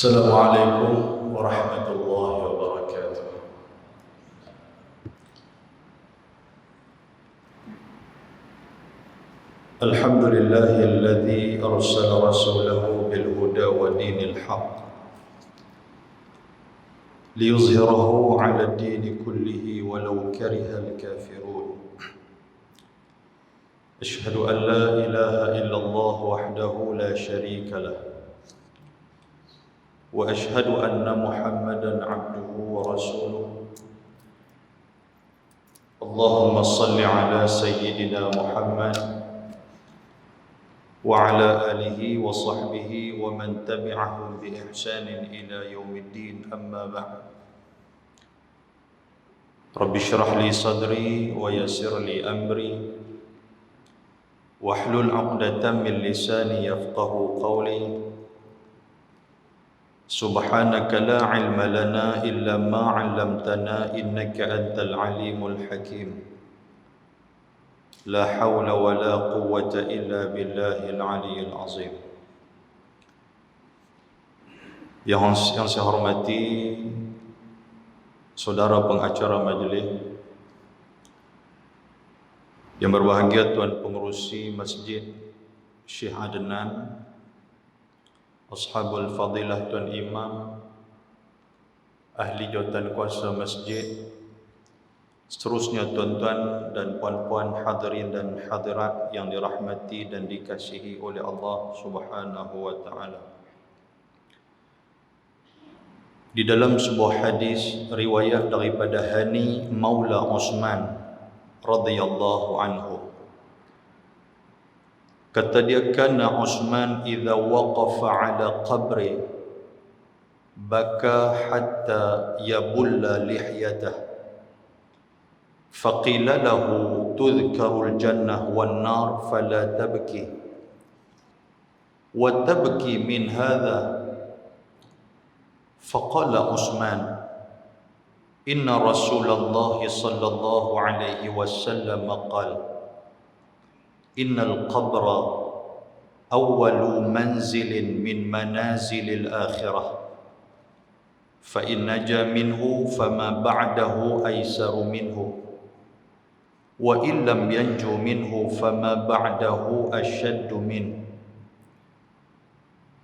السلام عليكم ورحمة الله وبركاته. الحمد لله الذي أرسل رسوله بالهدى ودين الحق ليظهره على الدين كله ولو كره الكافرون. أشهد أن لا إله إلا الله وحده لا شريك له، وأشهد أن محمدا عبده ورسوله. اللهم صل على سيدنا محمد وعلى آله وصحبه ومن تبعهم بإحسان إلى يوم الدين. أما بعد، رب اشرح لي صدري ويسر لي أمري واحلل عقدة من لساني يفقه قولي. سبحانك لا علم لنا إلا ما علمتنا إنك أنت العليم الحكيم. لا حول ولا قوة إلا بالله العلي العظيم. Yang saya hormati saudara pengacara majlis, yang berbahagia Tuan Pengerusi Masjid Syekh Adnan, Ashabul Fadilah Tuan Imam, ahli jawatan kuasa masjid, seterusnya tuan-tuan dan puan-puan hadirin dan hadirat yang dirahmati dan dikasihi oleh Allah Subhanahu wa taala. Di dalam sebuah hadis riwayat daripada Hani Maula Uthman radhiyallahu anhu, kata dia, kana Uthman idza waqafa ala qabri baka hatta yabulla lihyatah. فقيل له تذكر الجنة والنار فلا تبكي وتبكي من هذا. فقال عثمان إن رسول الله صلى الله عليه وسلم قال إن القبر أول منزل من منازل الآخرة فإن نجا منه فما بعده أيسر منه وإن لم ينجو منه فما بعده أشد منه.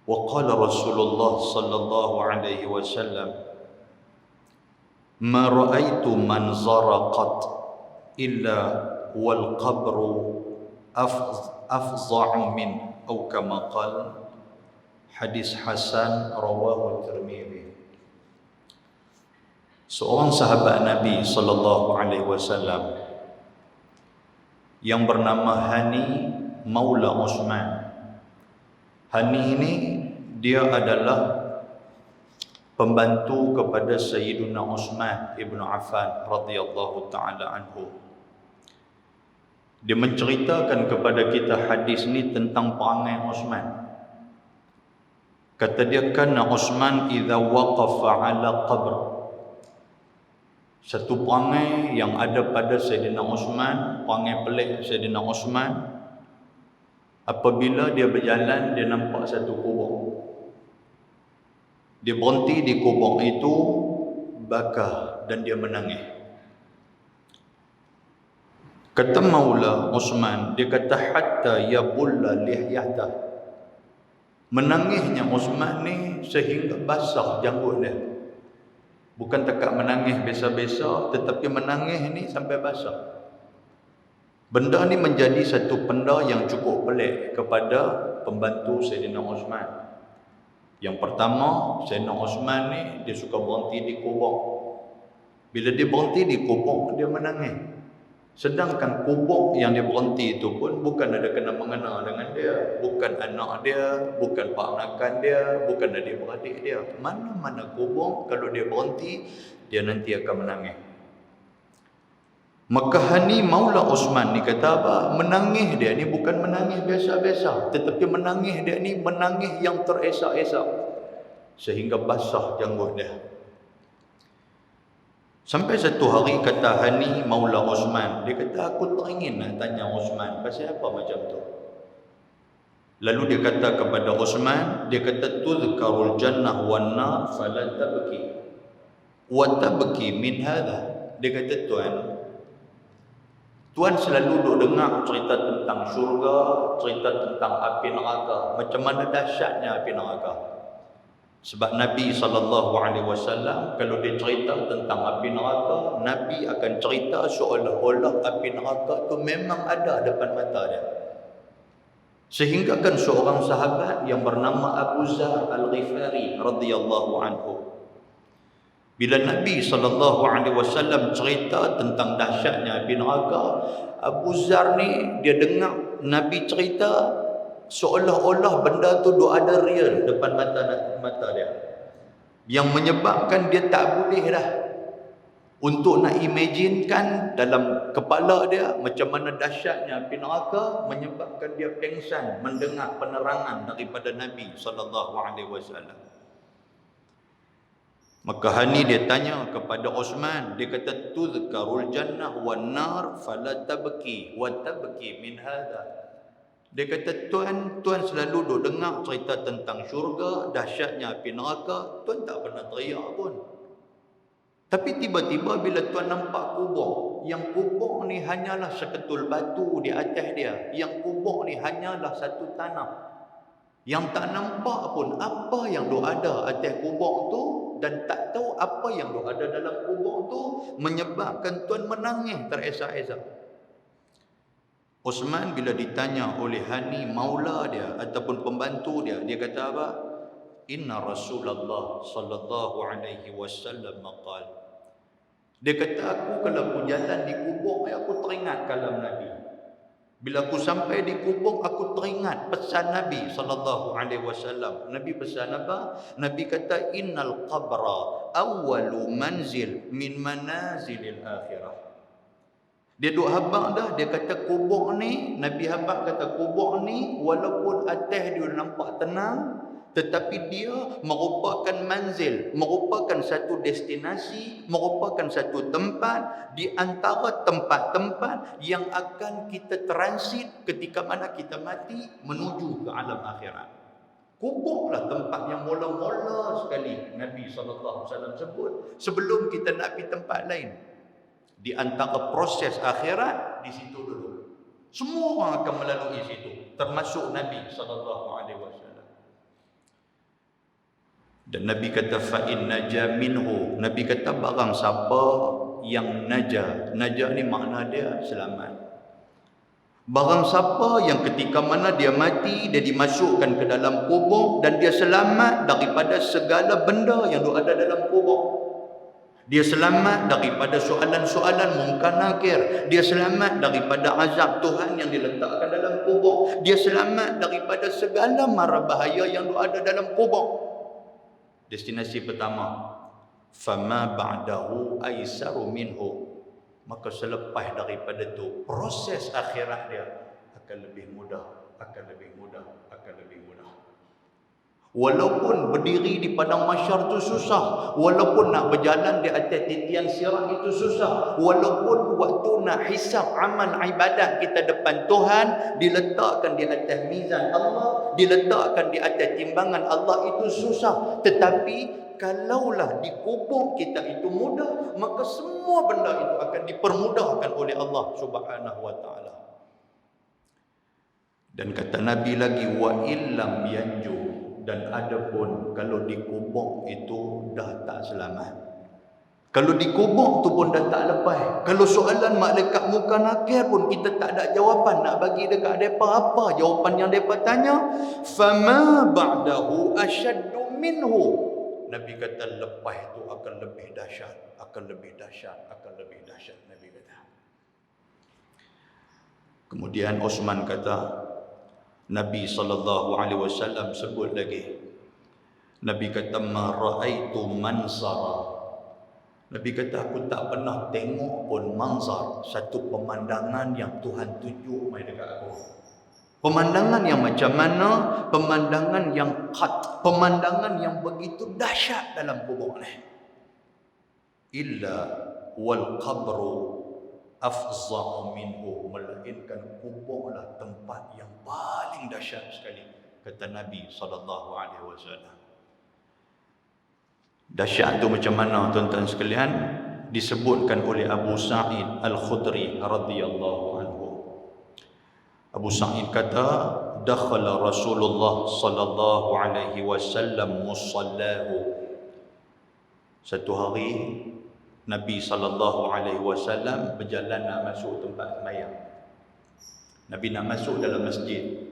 وقال رسول الله صلى الله عليه وسلم ما رأيت منظر قط إلا والقبر أفظع منه أو كما قال. Hadis Hasan rawahu Tirmidzi. Seorang sahabat Nabi sallallahu alaihi wasallam yang bernama Hani Maula Uthman. Hani ini dia adalah pembantu kepada Sayyidina Uthman ibn Affan radhiyallahu taala anhu. Dia menceritakan kepada kita hadis ni tentang perangai Uthman. Kata dia, kana Uthman idza waqafa ala qabr. Satu perangai yang ada pada Sayyidina Uthman, perangai pelik Sayyidina Uthman, apabila dia berjalan, dia nampak satu kubur. Dia berhenti di kubur itu, baka, dan dia menangis. Kata Maula Uthman, dia kata hatta yabulla lihyatah. Menangisnya Uthman ni sehingga basah janggut dia. Bukan takat menangis biasa-biasa, tetapi menangis ni sampai basah. Benda ni menjadi satu benda yang cukup pelik kepada pembantu Sayyidina Uthman. Yang pertama, Sayyidina Uthman ni dia suka berhenti di kubur. Bila dia berhenti di kubur, dia menangis. Sedangkan kubur yang dia berhenti itu pun bukan ada kena-mengena dengan dia, bukan anak dia, bukan paknakan dia, bukan adik-beradik dia. Mana-mana kubur kalau dia berhenti, dia nanti akan menangis. Maka Hani Maula Uthman ni kata apa? Menangis dia ni bukan menangis biasa-biasa, tetapi menangis dia ni menangis yang teresak-esak sehingga basah janggut dia. Sampai satu hari kata Hani Maula Uthman, dia kata, aku tak ingin nak tanya Uthman pasal apa macam tu. Lalu dia kata kepada Osman, dia kata tuzkarul jannah wan nar fala tabki wa tabki min hadha. Dia kata, Tuan selalu duk dengar cerita tentang syurga, cerita tentang api neraka, macam mana dahsyatnya api neraka. Sebab Nabi SAW kalau dia cerita tentang api neraka, Nabi akan cerita seolah-olah api neraka tu memang ada depan mata dia. Sehingga kan seorang sahabat yang bernama Abu Zar Al-Ghifari radhiyallahu anhu, bila Nabi SAW cerita tentang dahsyatnya api neraka, Abu Zar ni dia dengar Nabi cerita seolah-olah benda tu ada real depan mata dia, yang menyebabkan dia tak boleh dah untuk nak imaginekan dalam kepala dia macam mana dahsyatnya api neraka, menyebabkan dia pengsan mendengar penerangan daripada Nabi SAW. Maka hani dia tanya kepada Osman, dia kata tuzkarul jannah wan nar fala tabki wa tabki min hadha. Dia kata, tuan selalu duk dengar cerita tentang syurga, dahsyatnya api neraka, tuan tak pernah teriak pun. Tapi tiba-tiba bila tuan nampak kubur, yang kubur ni hanyalah seketul batu di atas dia, yang kubur ni hanyalah satu tanah, yang tak nampak pun apa yang ada atas kubur tu, dan tak tahu apa yang ada dalam kubur tu, menyebabkan tuan menangis teresak-esak. Osman bila ditanya oleh Hani maula dia ataupun pembantu dia, dia kata apa? Inna Rasulullah sallallahu alaihi wasallam qala. Dia kata, aku kalau aku jalan di kubur, aku teringat kalam Nabi. Bila aku sampai di kubur, aku teringat pesan Nabi sallallahu alaihi wasallam. Nabi pesan apa? Nabi kata, innal qabra awwalu manzil min manazilil akhirah. Dia duk habaq dah, dia kata kubur ni, Nabi habaq kata kubur ni walaupun atas dia nampak tenang, tetapi dia merupakan manzil, merupakan satu destinasi, merupakan satu tempat di antara tempat-tempat yang akan kita transit ketika mana kita mati menuju ke alam akhirat. Kuburlah tempat yang mula-mula sekali Nabi SAW sebut sebelum kita nak pergi tempat lain. Di antara proses akhirat di situ dulu. Semua orang akan melalui situ, termasuk Nabi SAW. Dan Nabi kata fa in naja minhu. Nabi kata barang siapa yang naja. Naja ni makna dia selamat. Barang siapa yang ketika mana dia mati, dia dimasukkan ke dalam kubur dan dia selamat daripada segala benda yang ada dalam kubur. Dia selamat daripada soalan-soalan mungkar nakir. Dia selamat daripada azab Tuhan yang diletakkan dalam kubur. Dia selamat daripada segala mara bahaya yang ada dalam kubur. Destinasi pertama, fama ba'dahu aisaru minhu. Maka selepas daripada itu, proses akhirat dia akan lebih mudah, akan lebih mudah, akan lebih mudah. Walaupun berdiri di padang mahsyar itu susah, walaupun nak berjalan di atas titian sirat itu susah, walaupun waktu nak hisab amal ibadat kita depan Tuhan, diletakkan di atas mizan Allah, diletakkan di atas timbangan Allah itu susah. Tetapi kalaulah di kubur kita itu mudah, maka semua benda itu akan dipermudahkan oleh Allah Subhanahu wa taala. Dan kata Nabi lagi, wa illam yanju. Dan adapun kalau dikubur itu dah tak selamat. Kalau dikubur tu pun dah tak lepas. Kalau soalan malaikat muka nakir pun kita tak ada jawapan nak bagi dekat depa apa jawapan yang depa tanya. Fama ba'dahu asyaddu minhu. Nabi kata lepas itu akan lebih dahsyat, akan lebih dahsyat, akan lebih dahsyat, Nabi kata. Kemudian Osman kata, Nabi SAW sebut lagi. Nabi kata ma raaitu mansara. Nabi kata aku tak pernah tengok pun manzar, satu pemandangan yang Tuhan tuju mai dekat aku. Pemandangan yang macam mana? Pemandangan yang pemandangan yang begitu dahsyat dalam kubur ni. Illa wal qabru afza'u minhu, melainkan kuburlah tempat yang paling dahsyat sekali, kata Nabi SAW. Dahsyat tu macam mana tuan-tuan sekalian? Disebutkan oleh Abu Sa'id Al-Khudri radhiyallahu anhu. Abu Sa'id kata, dakhala Rasulullah sallallahu alaihi wasallam musallahu. Satu hari Nabi sallallahu alaihi wasallam berjalan nak masuk tempat sembahyang. Nabi nak masuk dalam masjid.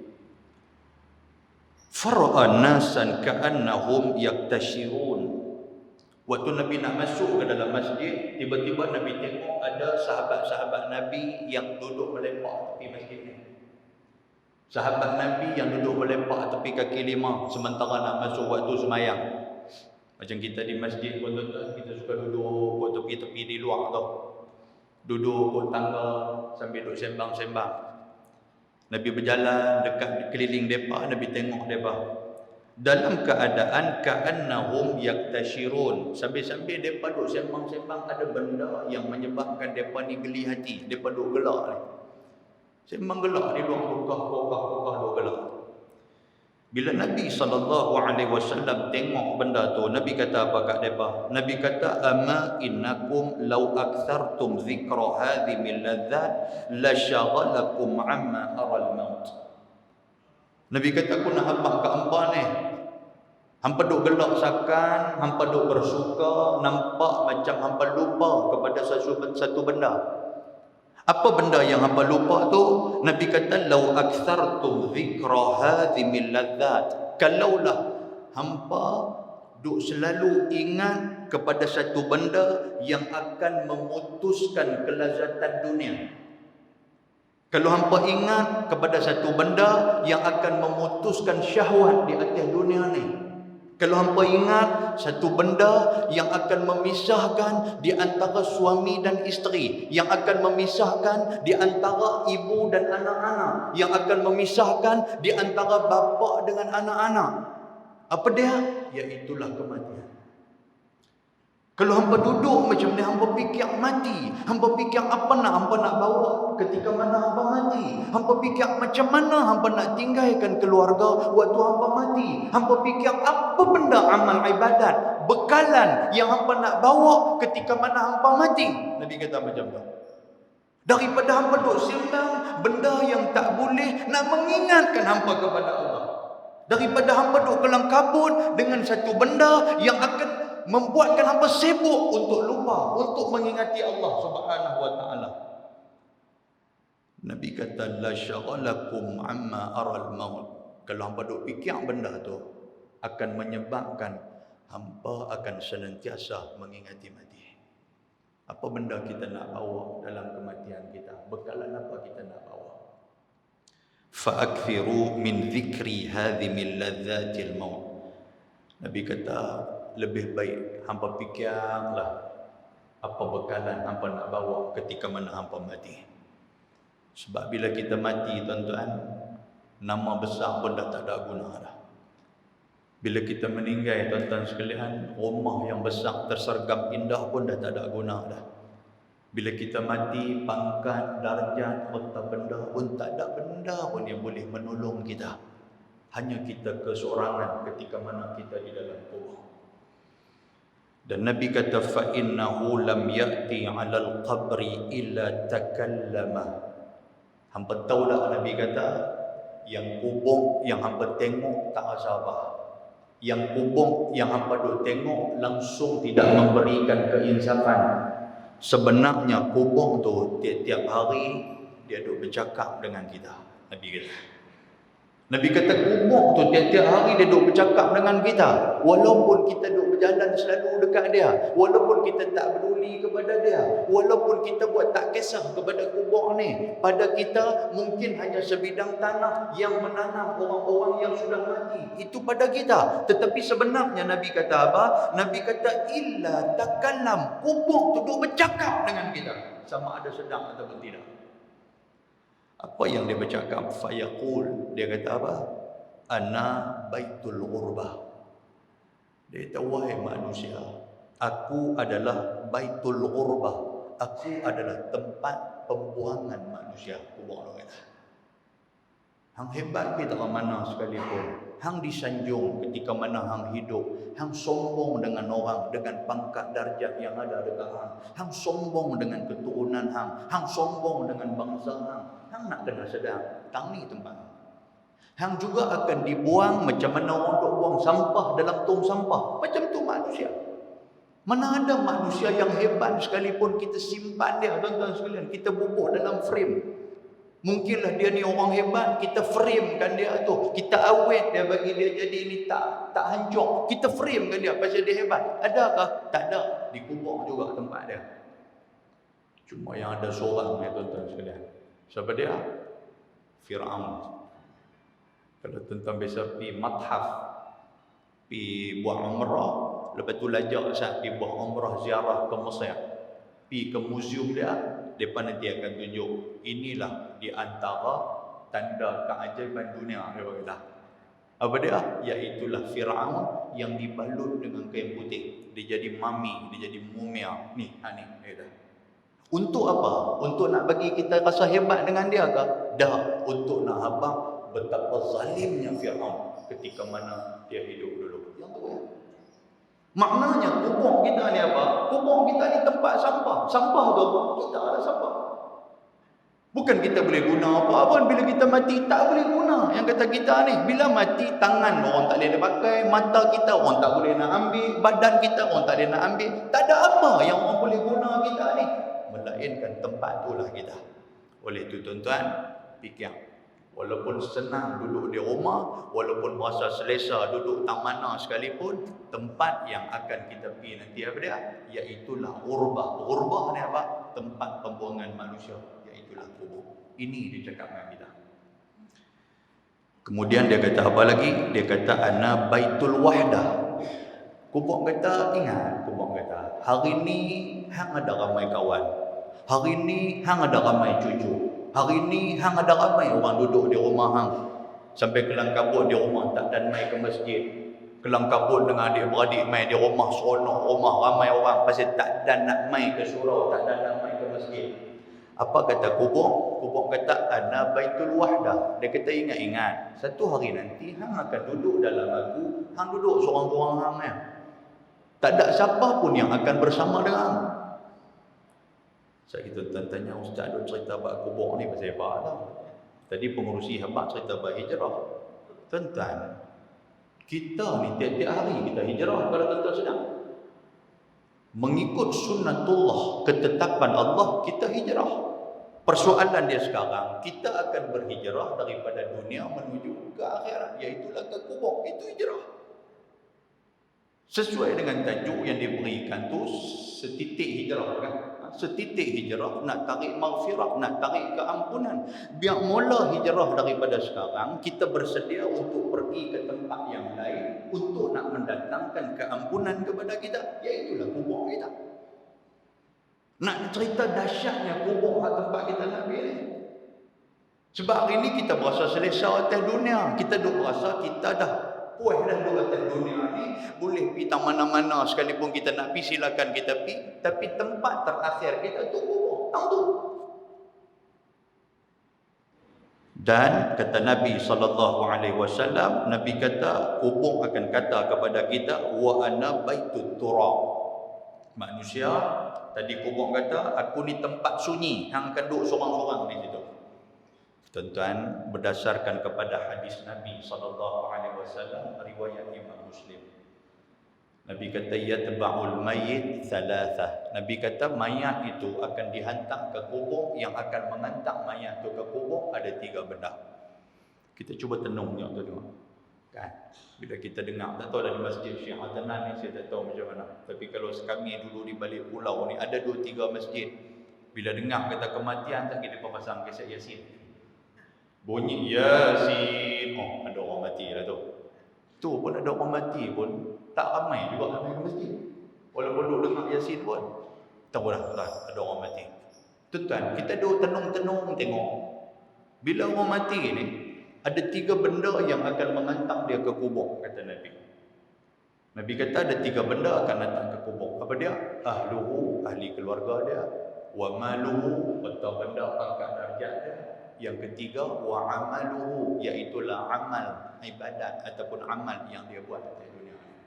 Fara'a nasan ka'annahum yaktashirun. Waktu Nabi nak masuk ke dalam masjid, tiba-tiba Nabi tengok ada sahabat-sahabat Nabi yang duduk melepak tepi masjid ni. Sahabat Nabi yang duduk melepak tepi kaki lima sementara nak masuk waktu sembahyang. Macam kita di masjid pun tuan-tuan, kita suka duduk kat tepi-tepi di luar tu. Duduk kat tangga sambil duduk sembang-sembang. Nabi berjalan dekat keliling depa, Nabi tengok depa dalam keadaan ka'annahum yaktashirun. Sambil-sambil depa duduk sembang-sembang, ada benda yang menyebabkan depa ni geli hati. Depa duduk gelak ni. Sembang gelak di luar, kokah duduk gelak. Bila Nabi SAW tengok benda tu, Nabi kata apa kat mereka? Nabi kata, ama innakum law aktsartum zikra hadhimil ladzat la syaghalakum amma aral maut. Nabi kata, aku nak habaq kat hangpa ni. Hangpa duk gelak sakan, hangpa duk bersuka, nampak macam hangpa lupa kepada satu benda. Apa benda yang hangpa lupa tu? Nabi kata, lau aktsartum zikra hadhimil ladzat. Kalaulah hangpa duk selalu ingat kepada satu benda yang akan memutuskan kelazatan dunia. Kalau hangpa ingat kepada satu benda yang akan memutuskan syahwat di atas dunia ni. Kalau hangpa ingat satu benda yang akan memisahkan di antara suami dan isteri, yang akan memisahkan di antara ibu dan anak-anak, yang akan memisahkan di antara bapa dengan anak-anak. Apa dia? Iaitulah kematian. Kalau hangpa duduk macam ni, hangpa fikir mati, hangpa fikir apa hangpa nak bawa ketika mana hangpa mati, hangpa fikir macam mana hangpa nak tinggalkan keluarga waktu hangpa mati, hangpa fikir apa benda amal ibadat, bekalan yang hangpa nak bawa ketika mana hangpa mati. Nabi kata macam tu. Daripada hangpa duk sembang benda yang tak boleh nak mengingatkan hangpa kepada Allah. Daripada hangpa duk kelang kabut dengan satu benda yang akan membuatkan hangpa sibuk untuk lupa, untuk mengingati Allah Subhanahu wa taala. Nabi kata, la syaghalakum amma aral maut. Kalau hangpa duk fikir benda tu akan menyebabkan hangpa akan senantiasa mengingati mati. Apa benda kita nak bawa dalam kematian kita? Bekalan apa kita nak bawa? Fa'akthiru min dhikri hadhimil ladzatil maut. Nabi kata, lebih baik hangpa fikirlah apa bekalan hangpa nak bawa ketika mana hangpa mati. Sebab bila kita mati tuan-tuan, nama besar pun dah tak ada guna dah. Bila kita meninggal tuan-tuan sekalian, rumah yang besar tersergam indah pun dah tak ada guna dah. Bila kita mati, pangkat, darjat, harta benda pun tak ada benda pun yang boleh menolong kita. Hanya kita keseorangan ketika mana kita di dalam kubur. Dan Nabi kata, fa innahu lam ya'ti 'alal qabri illa takallama. Hangpa tahu tak Nabi kata, yang kubur yang hangpa tengok tak rasa apa. Yang kubur yang hangpa duk tengok langsung tidak memberikan keinsafan. Sebenarnya kubur tu tiap-tiap hari dia duk bercakap dengan kita. Nabi kata kubur tu tiap-tiap hari dia duk bercakap dengan kita. Walaupun kita duk berjalan selalu dekat dia, walaupun kita tak peduli kepada dia, walaupun kita buat tak kisah kepada kubur ni, pada kita mungkin hanya sebidang tanah yang menanam orang-orang yang sudah mati. Itu pada kita. Tetapi sebenarnya Nabi kata apa? Nabi kata illa takallam. Kubur tu duk bercakap dengan kita. Sama ada sedang ataupun tidak. Apa yang dia bercakap? Fayaqul, dia kata apa? Ana baitul ghurbah. Dia kata, wahai manusia, aku adalah baitul ghurbah. Aku adalah tempat pembuangan manusia. Kubur orang kata. Hang hebat kita ke mana sekalipun. Hang disanjung ketika mana hang hidup. Hang sombong dengan orang, dengan pangkat darjat yang ada dekat hang. Hang sombong dengan keturunan hang. Hang sombong dengan bangsa hang. Hang nak kena sedar, tang ni tempat hang. Hang juga akan dibuang macam mana orang duk buang sampah dalam tong sampah. Macam tu manusia. Mana ada manusia yang hebat sekalipun kita simpan dia, tuan-tuan sekalian. Kita bubuh dalam frame. Mungkinlah dia ni orang hebat, kita framekan dia tu. Kita awet dia bagi dia jadi ni tak hancur. Kita framekan dia pasal dia hebat. Adakah? Tak ada. Dikubur juga tempat dia. Cuma yang ada seorang ya tuan-tuan sekalian. Siapa dia? Fir'aun. Kalau tuan-tuan biasa pergi mathaf, pergi buat umrah, lepas tu lajak saya pergi buat umrah ziarah ke Mesir, pergi ke muzium dia, mereka nanti akan tunjuk inilah di antara tanda keajaiban dunia. Dia kata apa dia? Iaitulah Fir'aun yang dibalut dengan kain putih. Dia jadi mami, dia jadi mumia. Ni, ni dia kata. Untuk apa? Untuk nak bagi kita rasa hebat dengan dia ke? Dah, untuk nak habang betapa zalimnya Fir'aun ketika mana dia hidup dulu. Yang tu ya. Maknanya kubur kita ni apa? Kubur kita ni tempat sampah. Sampah tu apa? Kita ada sampah. Bukan kita boleh guna apa-apa. Bila kita mati tak boleh guna. Yang kata kita ni, bila mati tangan orang tak boleh pakai, mata kita orang tak boleh nak ambil, badan kita orang tak boleh nak ambil. Tak ada apa yang orang boleh guna kita ni. Melainkan tempat itulah kita. Oleh itu tuan-tuan, fikir. Walaupun senang duduk di rumah, walaupun merasa selesa duduk tak mana sekalipun, tempat yang akan kita pergi nanti apa dia? Iaitulah urbah. Urbah ni apa? Tempat pembuangan manusia. Iaitulah kubur. Ini dia cakap dengan kita. Kemudian dia kata apa lagi? Dia kata ana baitul wahdah. Kubur kata, ingat kubur kata, hari ni hang ada ramai kawan. Hari ni hang ada ramai cucu. Hari ni hang ada ramai orang duduk di rumah hang. Sampai kelang kabut di rumah tak dan mai ke masjid. Kelang kabut dengan adik-beradik mai di rumah seronok, rumah ramai orang pasal tak dan nak mai ke surau, tak dan nak mai ke masjid. Apa kata kubur? Kubur kata ana baitul wahdah. Dia kata ingat-ingat, satu hari nanti hang akan duduk dalam aku, hang duduk seorang-seorang hang ya. Tak ada siapa pun yang akan bersama dengan hang. Saya kita tanya ustaz duk cerita bab kubur ni pasal apa dah. Tadi pengurusi habaq cerita bab hijrah. Tuan-tuan, kita ni tiap-tiap hari kita hijrah kalau tuan-tuan sedang. Mengikut sunnatullah, ketetapan Allah, kita hijrah. Persoalan dia sekarang, kita akan berhijrah daripada dunia menuju ke akhirat, iaitulah ke kubur. Itu hijrah. Sesuai dengan tajuk yang diberikan tu, setitik hijrah kan? Setitik hijrah, nak tarik maghfirah, nak tarik keampunan. Biar mula hijrah daripada sekarang, kita bersedia untuk pergi ke tempat yang lain untuk nak mendatangkan keampunan kepada kita. Iaitulah kubur kita. Nak cerita dahsyatnya kubur tempat kita nak pergi ni. Sebab hari ni kita berasa selesa atas dunia. Kita duk berasa kita dah puas dah duduk atas dunia ni, boleh pergi tak mana-mana sekalipun kita nak pergi, silakan kita pergi, tapi tempat terakhir kita tu kubur. Tahu tu. Dan kata Nabi SAW, Nabi kata kubur akan kata kepada kita, wa ana baitut turab. Manusia tadi kubur kata, aku ni tempat sunyi, hang akan duduk seorang-seorang di situ. Tuan-tuan, berdasarkan kepada hadis Nabi SAW, riwayat Imam Muslim. Nabi kata, yatba'ul mayyit thalathah. Nabi kata, mayat itu akan dihantar ke kubur. Yang akan menghantar mayat itu ke kubur ada 3 benda. Kita cuba tenung tu tengok. Kan? Bila kita dengar, tak tahu dari masjid Syekh Adnan ni, saya tak tahu macam mana. Tapi kalau kami dulu di balik pulau ni, ada 2-3 masjid. Bila dengar kata kematian, tak kita pasang kaset Yasin. Bunyi Yasin, oh ada orang mati lah tu. Tu pun ada orang mati pun tak ramai juga ramai ke masjid. Walaupun duk dengar Yasin pun tahu dah ada orang mati. Tuan-tuan, kita duk tenung-tenung tengok. Bila orang mati ni, ada 3 benda yang akan menghantar dia ke kubur, kata Nabi. Nabi kata ada 3 benda akan datang ke kubur. Apa dia? Ahluhu, ahli keluarga dia. Wa maluhu, harta benda pangkat darjat dia. Yang ketiga, wa amaluhu, iaitulah amal ibadat ataupun amal yang dia buat di dunia ini.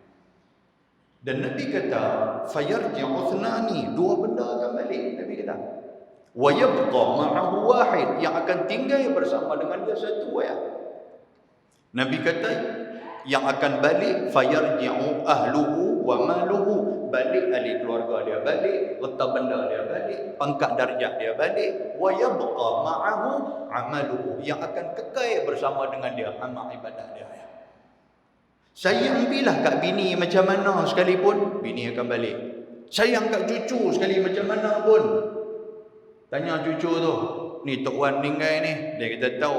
Dan Nabi kata, fayarji'u thnani, dua benda akan balik. Nabi kata, wa yabqa ma'ahu wahid, yang akan tinggal bersama dengan dia satu ya. Nabi kata, yang akan balik, fayarji'u ahluhu wa maluhu, balik ahli keluarga dia balik, harta benda dia balik, pangkat darjat dia balik, wa yabqa ma'ahu amaluhu, yang akan kekal bersama dengan dia amal ibadat dia. Sayang bilah kat bini macam mana sekalipun, bini akan balik. Sayang kat cucu sekali macam mana pun, tanya cucu tu, ni Tok Wan meninggal ni, dia kata tahu,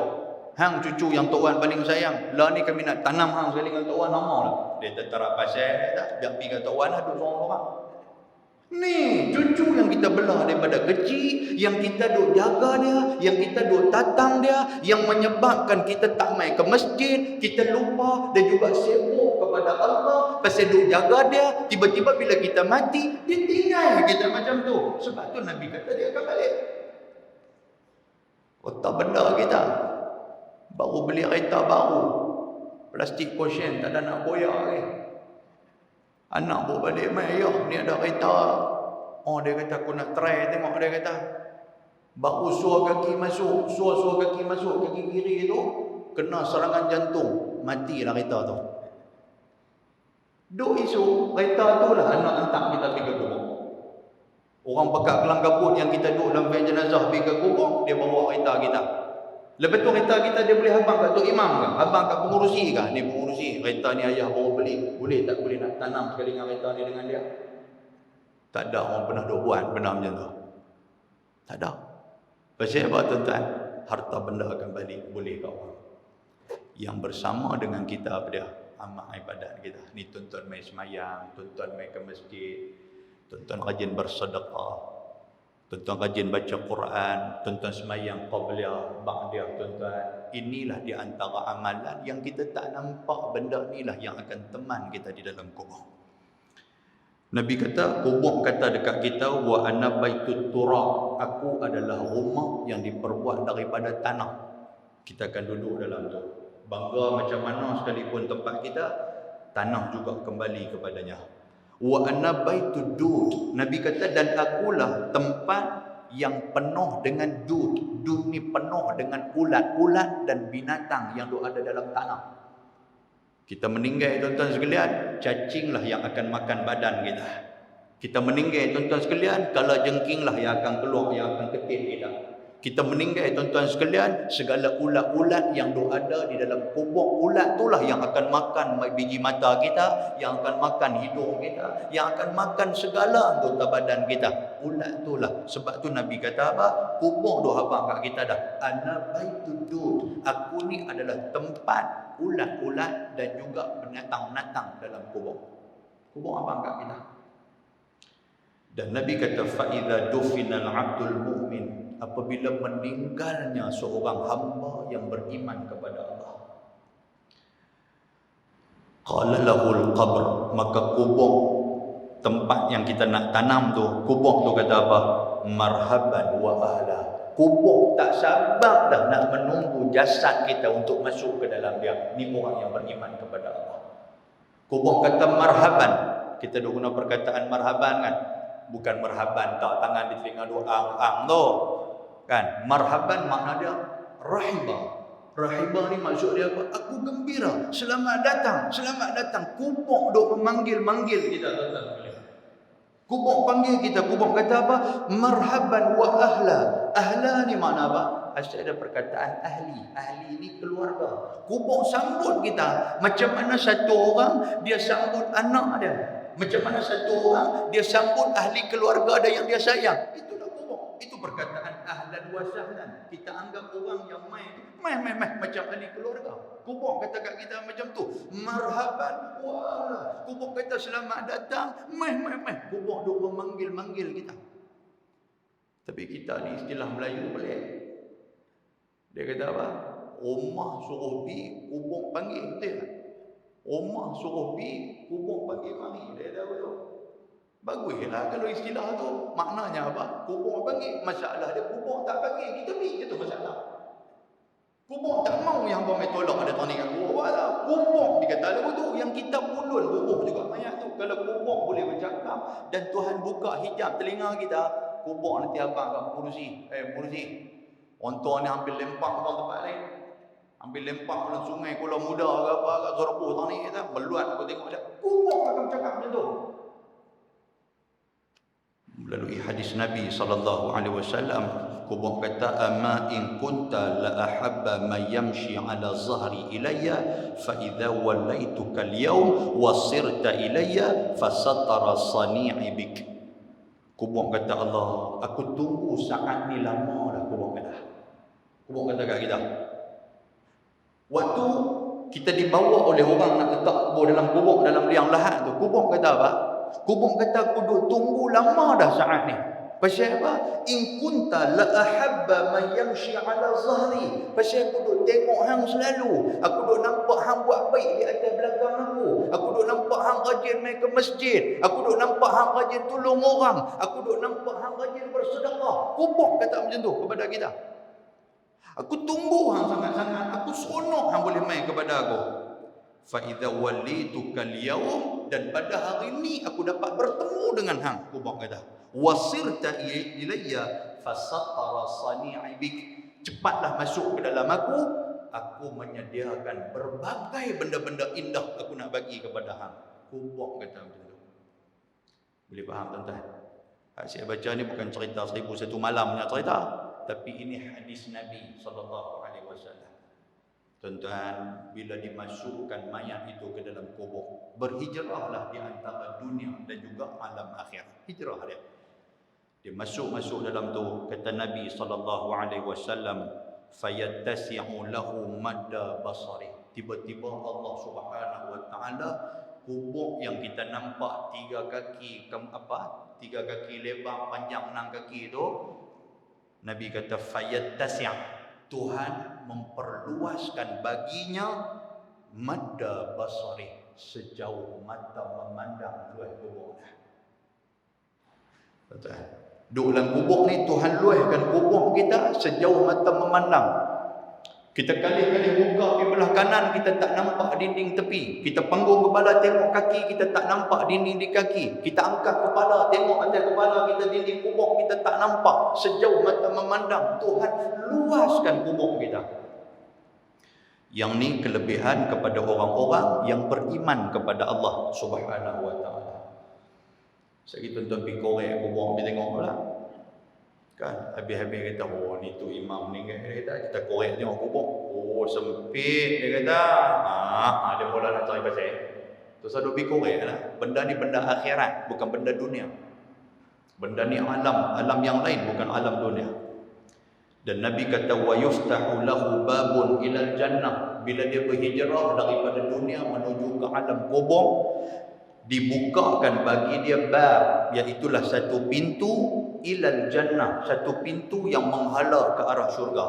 hang cucu yang Tok Wan paling sayang, lah ni kami nak tanam hang sekali dengan Tok Wan lama lah. Dia tetap pasal tak, biar pergi kat Tok Wan lah, duduk seorang-seorang. Ni cucu yang kita belah daripada kecil, yang kita duk jaga dia, yang kita duk tatang dia, yang menyebabkan kita tak main ke masjid, kita lupa dan juga sibuk kepada Allah pasal duk jaga dia. Tiba-tiba bila kita mati, dia tinggal kita macam tu. Sebab tu Nabi kata dia akan balik. Otak benda kita, baru beli kereta baru, plastik cushion tak ada nak koyak lagi. Anak pun balik main, ya ni ada kereta. Oh dia kata aku nak try tengok, dia kata. Baru suar kaki masuk, suar kaki masuk, kaki kiri tu kena serangan jantung, matilah kereta tu. Duk isu kereta tu lah anak hantar kita pergi ke kubur. Orang pekat kelang kabut yang kita duduk dalam van jenazah pergi ke kubur, dia bawa kereta kita. Lepas tu kereta kita dia boleh habang kat Tok Imam ke? Habang kat pengurusi ke? Ni pengurusi, kereta ni ayah baru beli. Boleh tak boleh nak tanam sekali dengan kereta ni dengan dia? Tak ada orang pernah duk buat benda macam tu. Tak ada. Pasal apa tuan-tuan? Harta benda akan balik. Boleh ke orang? Yang bersama dengan kita apa dia? Amal ibadat kita. Ni tuan-tuan main semayang, tuan-tuan main ke masjid, tuan-tuan rajin bersedekah, tuan-tuan rajin baca Quran, tuan-tuan semayang qabliyah, ba'diyah tuan-tuan. Inilah di antara amalan yang kita tak nampak, benda inilah yang akan teman kita di dalam kubur. Nabi kata, kubur kata dekat kita, wa ana baitut turab, aku adalah rumah yang diperbuat daripada tanah. Kita akan duduk dalam tu. Bangga macam mana sekalipun tempat kita, tanah juga kembali kepadanya. Wa ana baitud dud, Nabi kata, dan akulah tempat yang penuh dengan dud. Dud ni penuh dengan ulat-ulat dan binatang yang ada dalam tanah. Kita meninggal tuan-tuan sekalian, cacinglah yang akan makan badan kita. Kita meninggal tuan-tuan sekalian, kalajengkinglah yang akan keluar, yang akan ketin kita. Kita meninggal tuan-tuan sekalian, segala ulat-ulat yang ada di dalam kubur, ulat itulah yang akan makan biji mata kita, yang akan makan hidung kita, yang akan makan segala anggota badan kita. Ulat itulah. Sebab tu Nabi kata apa? Kubur tu abang kat kita dah. Ana baitud dud. Aku ni adalah tempat ulat-ulat dan juga binatang-binatang dalam kubur. Kubur abang kat kita. Dan Nabi kata, fa idza dufinal abdul mu'min, apabila meninggalnya seorang hamba yang beriman kepada Allah, qala lahul qabr, maka kubur, tempat yang kita nak tanam tu, kubur tu kata apa? Marhaban wa ahla. Kubur tak sabar dah nak menunggu jasad kita untuk masuk ke dalam dia. Ni orang yang beriman kepada Allah. Kubur kata marhaban. Kita dah guna perkataan marhaban kan? Bukan marhaban tak tangan di telinga dua ang tu. Kan? Marhaban makna dia rahibah. Rahibah ni maksud dia apa? Aku gembira. Selamat datang. Selamat datang. Kubur duk memanggil-manggil kita, tuan-tuan. Kubur panggil kita. Kubur kata apa? Marhaban wa ahla. Ahla ni makna apa? Asal ada perkataan ahli. Ahli ni keluarga. Kubur sambut kita. Macam mana satu orang dia sambut anak dia. Macam mana satu orang dia sambut ahli keluarga dia yang dia sayang. Itulah kubur. Itu perkataan ahlan wa sahlan. Kita anggap orang yang main macam ahli keluarga. Kubur kata kat kita macam tu. Marhaban wa ahla. Kubur kata selamat datang. Kubur duk memanggil-manggil kita. Tapi kita ni istilah Melayu pelik. Dia kata apa? Rumah suruh pi, kubur panggil. Betul tak? Rumah suruh pi, kubur panggil mari. Dia tahu tu. Baguslah kalau istilah tu. Maknanya apa? Kubur bangkit. Masalah dia kubur tak bangkit. Kita pergi itu masalah. Kubur tak mau yang kau tolak ada tani kat kubur lah. Kubur dikata lagu tu. Yang kita pulun kubur juga mayat tu. Kalau kubur boleh bercakap dan Tuhan buka hijab telinga kita, kubur nanti abang kat Murusi. Orang tua ni hampir lempak ke tempat lain. Ambil lempak dalam sungai Kuala Muda ke apa kat Sorbu tani kita. Meluat aku tengok dia. Kubur akan cakap macam tu. Melalui hadis Nabi sallallahu alaihi wasallam, kubur kata amma in kunta la ahabba man yamshi ala zahri ilayya fa idza wallaituka al-yawm wa sirta ilayya fasattara sani'i bik. Kubur kata Allah, aku tunggu saat ni lama dah. Kubur kata kat kita, waktu kita dibawa oleh orang nak letak kubur dalam kubur, dalam liang lahat tu, kubur kata apa? Kubur kata aku duk tunggu lama dah saat ni. Pasal apa? In kunta la ahabba man yamshi ala zahri. Pasal aku duk tengok hang selalu. Aku duk nampak hang buat baik di atas belakang aku. Aku duk nampak hang rajin main ke masjid. Aku duk nampak hang rajin tolong orang. Aku duk nampak hang rajin bersedekah. Kubur kata macam tu kepada kita. Aku tunggu hang sangat-sangat. Aku seronok hang boleh main kepada aku. Fa idza wallituka al-yawm, dan pada hari ini aku dapat bertemu dengan hang. Kubur kata wasirta ilayya fasattara sani'i bik. Cepatlah masuk ke dalam aku menyediakan berbagai benda-benda indah aku nak bagi kepada hang. Kubur kata macam tu. Boleh faham tuan-tuan? Saya baca ni bukan cerita 1001 malam punya cerita, tapi ini hadis Nabi sallallahu alaihi wasallam. Tuan-tuan, bila dimasukkan mayat itu ke dalam kubur, berhijrahlah di antara dunia dan juga alam akhirat. Hijrah dia. Dia masuk dalam tu, kata Nabi sallallahu alaihi wasallam, fayattasi'u lahu madda basari. Tiba-tiba Allah Subhanahu wa taala, kubur yang kita nampak 3 kaki lebar, panjang 6 kaki itu, Nabi kata fayattasi', Tuhan memperluaskan baginya madda basari, sejauh mata memandang luas kubur. Duduk dalam kubur ni, Tuhan luaskan kubur kita sejauh mata memandang. Kita kali-kali buka di belah kanan, kita tak nampak dinding tepi. Kita panggung kepala tengok kaki, kita tak nampak dinding di kaki. Kita angkat kepala tengok atas kepala kita, dinding kubur kita tak nampak. Sejauh mata memandang, Tuhan luaskan kubur kita. Yang ni kelebihan kepada orang-orang yang beriman kepada Allah Subhanahu wa taala. Sekali tuan-tuan pergi korek kubur, pergi tengok pula. Kan habis-habis kata, oh ni tu imam meninggal, dia kata kita korek tengok kubur. Oh sempit, dia kata. Dia mula nak cari pasal. Terus ada pergi korek lah. Benda ni benda akhirat, bukan benda dunia. Benda ni alam yang lain, bukan alam dunia. Dan Nabi kata wa yuftahu lahu babun ilal jannah. Bila dia berhijrah daripada dunia menuju ke alam kubur, dibukakan bagi dia bab, iaitulah satu pintu ilal jannah, satu pintu yang menghala ke arah syurga.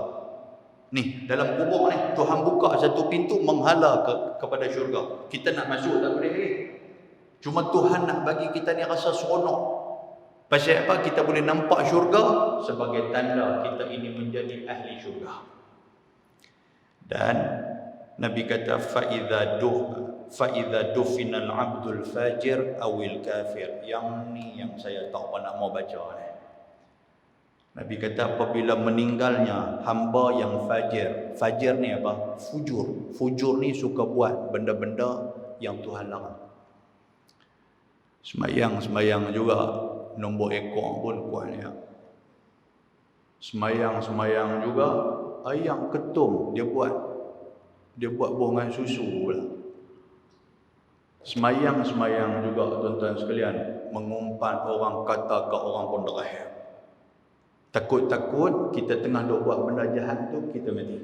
Ni dalam kubur ni Tuhan buka satu pintu menghala kepada syurga. Kita nak masuk tak boleh lagi. Cuma Tuhan nak bagi kita ni rasa seronok. Pasal apa? Kita boleh nampak syurga sebagai tanda kita ini menjadi ahli syurga. Dan Nabi kata fa idza dufina al-'abdul fajir awil kafir. Yang ni yang saya tak pernah mau baca ni. Nabi kata apabila meninggalnya hamba yang fajir. Fajir ni apa? Fujur. Fujur ni suka buat benda-benda yang Tuhan larang. Semayang juga nombor ekor pun kuatnya. Semayang juga ayam ketum dia buat bohongan susu pula. Semayang juga tuan-tuan sekalian, mengumpat orang kata ke orang pun derah. Takut-takut kita tengah duk buat benda jahat tu kita mati.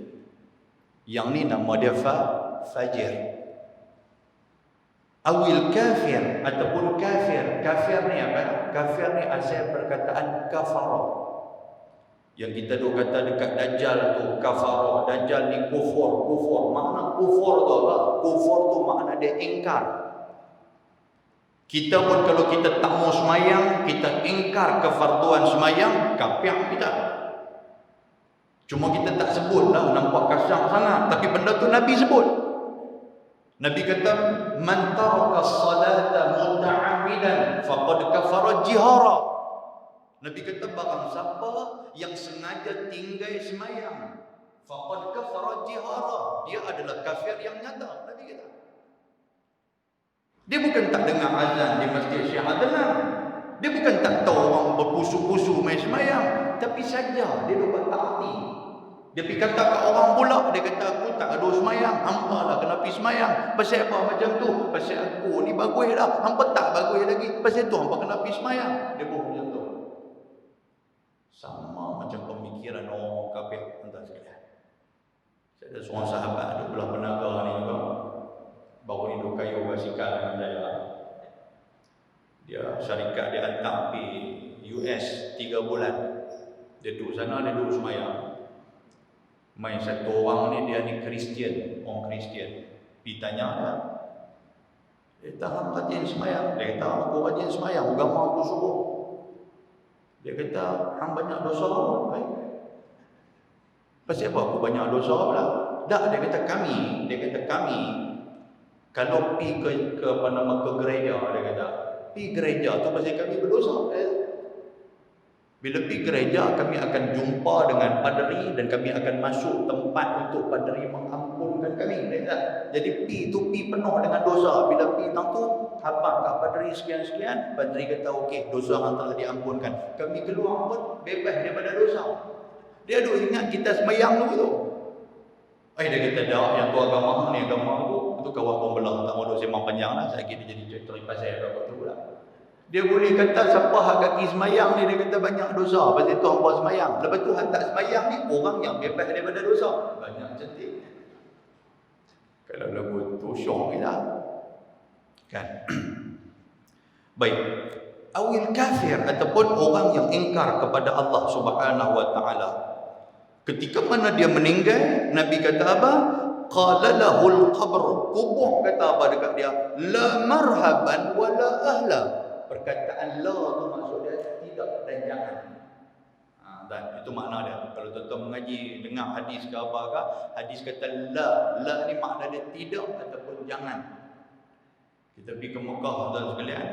Yang ni nama dia fajir. Awil kafir ataupun kafir. Kafir ni apa? Kafir ni asal perkataan kafara. Yang kita duk kata dekat Dajjal tu kafara. Dajjal ni kufur. Makna kufur tu apa? Kufur tu makna dia ingkar. Kita pun kalau kita tak mau semayang, kita ingkar kefarduan semayang, kafir kita. Cuma kita tak sebut lah, nampak kasar sangat. Tapi benda tu Nabi sebut. Nabi kata, man taraka salata muta'ammidan faqad kafara jihara. Nabi kata, barang siapa yang sengaja tinggal semayang, faqad kafara jihara, dia adalah kafir yang nyata. Nabi kata. Dia bukan tak dengar azan di masjid Syekh Adnan. Dia bukan tak tahu orang berpusu-pusu main semayang. Tapi saja dia lupa taati. Dia pergi kata kat orang pula, dia kata aku tak ada semayang, hampa lah kena pergi semayang. Pasal apa macam tu? Pasal aku ni bagus dah, hampa tak bagus lagi. Pasal tu hampa kena pergi semayang. Dia pun macam tu. Sama macam pemikiran orang kafir entah sekalian. Saya ada seorang sahabat di belah Penaga ni juga. Baru ni duk kayu basikal dengan saya. Dia syarikat dia hantar pergi US 3 bulan. Dia duduk sana, dia duduk semayang. Main satu orang ni, dia ni Kristian, orang Kristian. Pergi tanya dia. Dia kata, hang rajin semayang. Dia kata, aku rajin semayang, agama aku suruh. Dia kata, hang banyak dosa. Pasal apa aku banyak dosa pula? Tak, dia kata kami kalau pi ke apa nama ke gereja, dia kata pi gereja tu pasal kami berdosa. Bila pi gereja, kami akan jumpa dengan padri dan kami akan masuk tempat untuk padri mengampunkan kami. Dia kata, jadi pi penuh dengan dosa. Bila pi tang tu habaq kat padri sekian-sekian, padri kata okey, dosa hang telah diampunkan. Kami keluar pun bebas daripada dosa. Dia duk ingat kita semayang tu. Dia kata dah, yang tu agama ni agama aku. Tu kawan pembelah tak mau duk sembang panjang lah. Saya kira jadi cerita pasal apa tu pula. Dia boleh kata siapa hak kaki semayang ni, dia kata banyak dosa. Pasal tu hangpa semayang. Lepas tu hak tak semayang ni orang yang bebas daripada dosa. Banyak cantik. Kalau lagu tu syok kita. Kan? Baik. Awil kafir ataupun orang yang ingkar kepada Allah Subhanahu wa taala. Ketika mana dia meninggal, Nabi kata apa? Qala lahul qabr. Kubur kata apa dekat dia? La marhaban wa la ahla. Perkataan la tu maksud dia tidak dan jangan. Dan itu makna dia. Kalau tuan-tuan mengaji dengar hadis ke apakah, hadis kata la ni makna dia tidak ataupun jangan. Kita pergi ke Mekah tuan sekalian.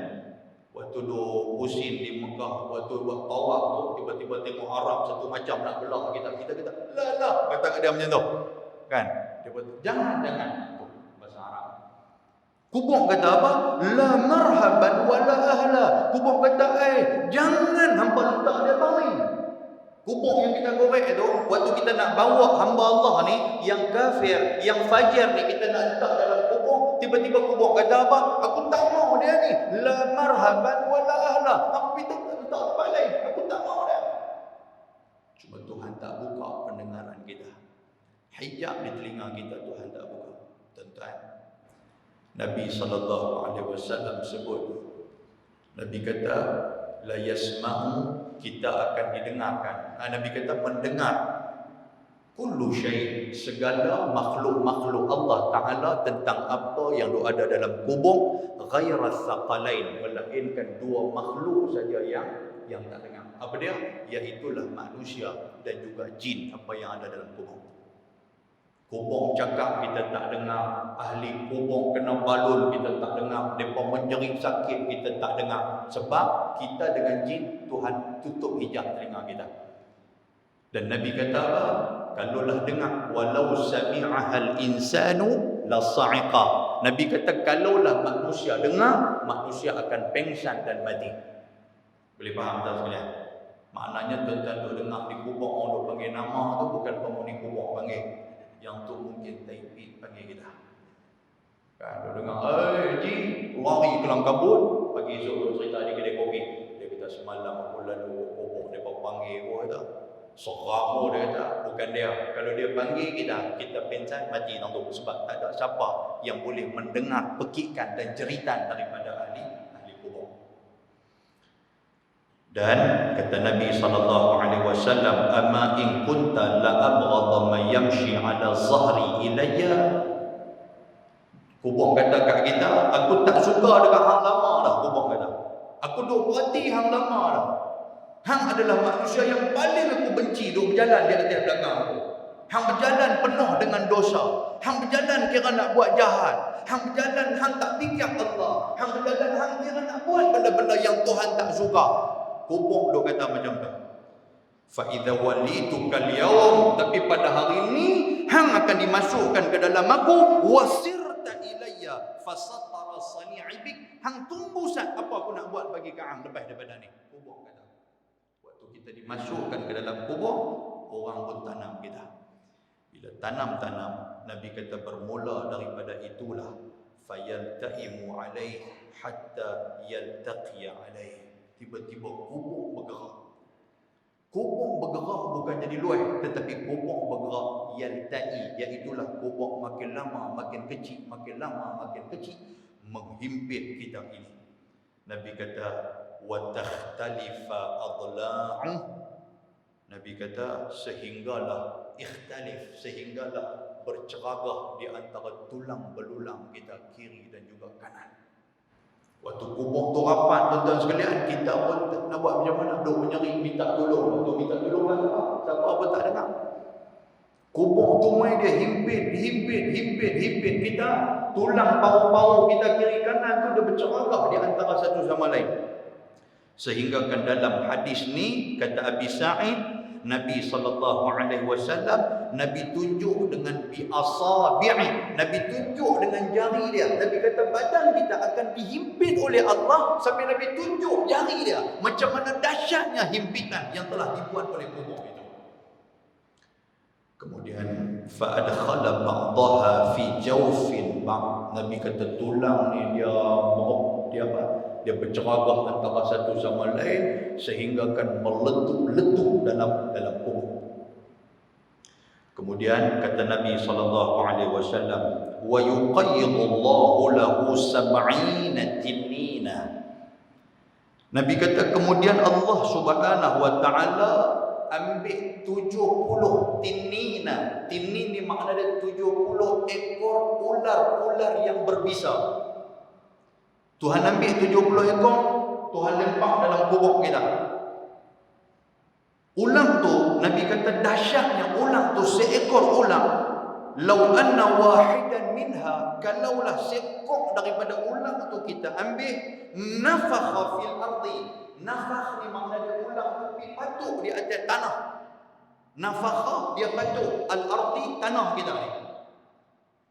Waktu duk pusing di Mekah, waktu buat tawaf tu, tiba-tiba tengok Arab satu macam nak belah kita kata la kata kat dia macam tu. Kan? Dia kata jangan tu bahasa Arab. Kubur kata apa? La marhaban wa la ahla. Kubur kata jangan hamba letak dia mari. Kubur yang kita korek tu, waktu kita nak bawa hamba Allah ni yang kafir, yang fajir ni kita nak letak dalam kubur, tiba-tiba kubur kata apa? Aku tak mau dia ni. La marhaban wa la ahla. Aku letak tempat lain. Aku tak mau dia. Cuma Tuhan tak buka pendengaran kita. Hijab di telinga kita Tuhan tak buka. Tuan-tuan, Nabi SAW sebut, Nabi kata la yasma'u, kita akan didengarkan. Nabi kata mendengar kullu syai', segala makhluk-makhluk Allah Ta'ala tentang apa yang ada dalam kubur, ghaira thaqalain, melainkan dua makhluk saja yang tak dengar. Apa dia? Iaitulah manusia dan juga jin, apa yang ada dalam kubur. Kubur cakap kita tak dengar, ahli kubur kena balun kita tak dengar, mereka menjerit sakit kita tak dengar. Sebab kita dengan jin, Tuhan tutup hijab telinga kita. Dan Nabi kata apa? Kalaulah dengar, walau sami'ahal insanu la sa'iqa. Nabi kata kalaulah manusia dengar, manusia akan pengsan dan mati. Boleh faham tak sekalian? Maknanya tuan-tuan duk dengar di kubur orang duk panggil nama tu bukan penghuni kubur panggil. Yang tu mungkin taipit panggil kita. Kan duk dengar, Ji, lari kelam kabut, pagi esok cerita di kedai kopi. Dia kata semalam aku lalu kubur dia panggil kata. Seram dia kata, bukan dia. Kalau dia panggil kita pensan mati tu sebab tak ada siapa yang boleh mendengar pekikan dan jeritan daripada ahli kubur. Dan kata Nabi SAW, ama in kunta la abghadha man yamshi ala zahri ilayya. Kubur kata kat kita, aku tak suka dengan hang lama dah, kubur kata. Aku duk berhati hang lama dah. Hang adalah manusia yang paling aku benci duk berjalan di atas belakang aku. Hang berjalan penuh dengan dosa. Hang berjalan kira nak buat jahat. Hang berjalan hang tak fikir Allah. Hang berjalan hang kira nak buat benda-benda yang Tuhan tak suka. Kubur duk kata macam tu. Fa idza walituka al-yawm, tapi pada hari ini hang akan dimasukkan ke dalam aku, wasirta ilayya fasatara sani'ibik. Hang tunggu sat apa aku nak buat bagi kau lepas daripada ni. Kubur kata. Waktu kita dimasukkan ke dalam kubur, orang pun tanam kita. Bila tanam-tanam, Nabi kata bermula daripada itulah fayaltaimu alaih hatta yaltaqiya alaih. Tiba-tiba kubur bergerak. Kubur bergerak bukan jadi luas, tetapi kubur bergerak yaltai, iaitulah kubur makin lama makin kecil, makin lama makin kecil, menghimpit kita ini. Nabi kata wa takhtalifa adla'u. Nabi kata sehinggalah ikhtalif, sehinggalah berceragah di antara tulang belulang kita kiri dan juga kanan. Waktu kubur tu rapat, tuan-tuan sekalian, kita pun nak buat macam mana? Duk mencari minta tolong. Waktu minta tolong lah siapa pun tak dengar. Kubur tu main dia himpit kita. Tulang paru-paru kita kiri kanan tu dia berceragah di antara satu sama lain. Sehingga kan dalam hadis ni kata Abi Sa'id, Nabi SAW, Nabi tunjuk dengan bi'asabi'i, Nabi tunjuk dengan jari dia. Nabi kata badan kita akan dihimpit oleh Allah sampai Nabi tunjuk jari dia. Macam mana dahsyatnya himpitan yang telah dibuat oleh kubur itu. Kemudian fa'adkhala ba'daha fi jawfin ba'd. Nabi kata tulang ni dia berceragah antara satu sama lain sehingga kan meletup dalam kubur. Kemudian kata Nabi SAW, wa yuqayyidullahu lahu sab'ina tinnina. Nabi kata kemudian Allah Subhanahu wa taala ambil 70 tinnina. Tinnin ni makna dia 70 ekor ular yang berbisa. Tuhan ambil 70 ekor, Tuhan lempak dalam kubur kita. Ulang tu, Nabi kata dahsyatnya ulang tu, seekor ulang. Lau anna wahidan minha, kalaulah seekor daripada ulang tu kita ambil, nafakha fil ardi. Nafakh ni makna dia ulang tu patuk di atas tanah. Nafakha dia patuk, al-ardi tanah kita ni.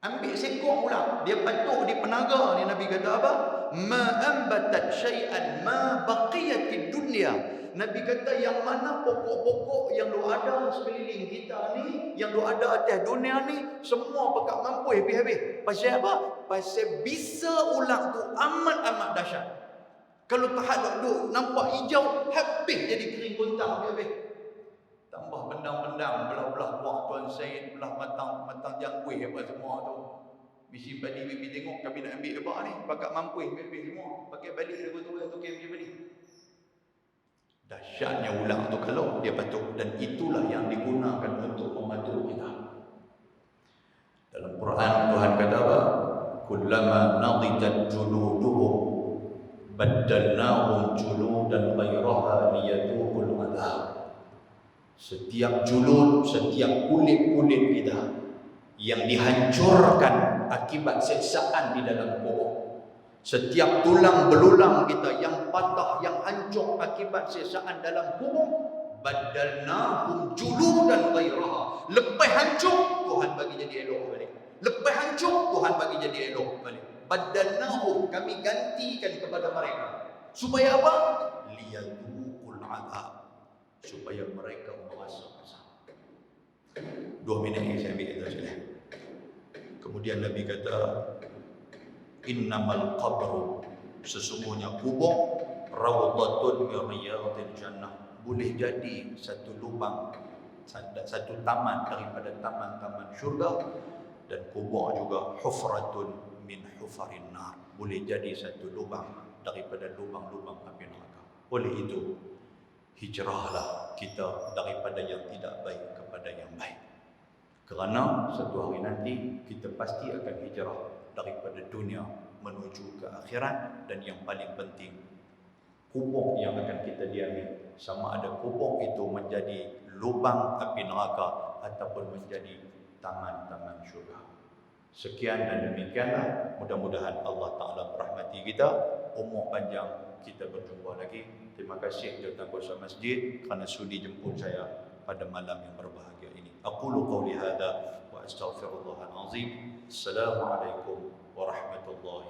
Ambil seekor ulang, dia patuk di penaga ni. Nabi kata apa? Ma ambatat syai'an ma baqiyatid dunya. Nabi kata yang mana pokok-pokok yang lu ada sekeliling kita ni, yang lu ada atas dunia ni, semua pakat mampu habis-habis. Pasal apa? Pasal bisa ulang tu amat dahsyat. Kalau tak duk nampak hijau, habis jadi kering gontang habis. Tambah bendang-bendang, belah-belah buah Tuan Syed, belah matang jangkui apa semua tu. Bisi padi bibi tengok kami nak ambil apa ni, pakat mampu habis semua. Pakai balik dia betul tu kem macam ni. Dahsyatnya ulang tu kalau dia patuk, dan itulah yang digunakan untuk mematuk kita. Dalam Quran Tuhan kata apa? Kullama nadidat juluduhum baddalnahum juludan ghairaha liyadhuqul adhab. Setiap julud, setiap kulit-kulit kita yang dihancurkan akibat siksaan di dalam kubur, setiap tulang belulang kita yang patah, yang hancur akibat siksaan dalam kubur, badalnahum juludan ghairaha. Lepas hancur, Tuhan bagi jadi elok balik. Lepas hancur, Tuhan bagi jadi elok balik. Badalnahum, kami gantikan kepada mereka. Supaya apa? Liyadhuqul adhab, supaya mereka merasa azab. 2 minit ni saya ambil itu sekali. Kemudian Nabi kata, innamal qabru, sesungguhnya kubur, rawdatun min riyadil jannah, boleh jadi satu lubang, satu taman daripada taman-taman syurga. Dan kubur juga hufratun min hufarin nar, boleh jadi satu lubang daripada lubang-lubang api neraka. Oleh itu, hijrahlah kita daripada yang tidak baik kepada yang baik. Kerana satu hari nanti kita pasti akan hijrah daripada dunia menuju ke akhirat. Dan yang paling penting, kubur yang akan kita diami, sama ada kubur itu menjadi lubang api neraka ataupun menjadi taman-taman syurga. Sekian dan demikianlah. Mudah-mudahan Allah Ta'ala merahmati kita, umur panjang, kita berjumpa lagi. Terima kasih Tuan Kuasa Masjid kerana sudi jemput saya pada malam yang berbahagia ini. Aqulu qawli hadha wa astaghfirullahal azim. Assalamualaikum warahmatullahi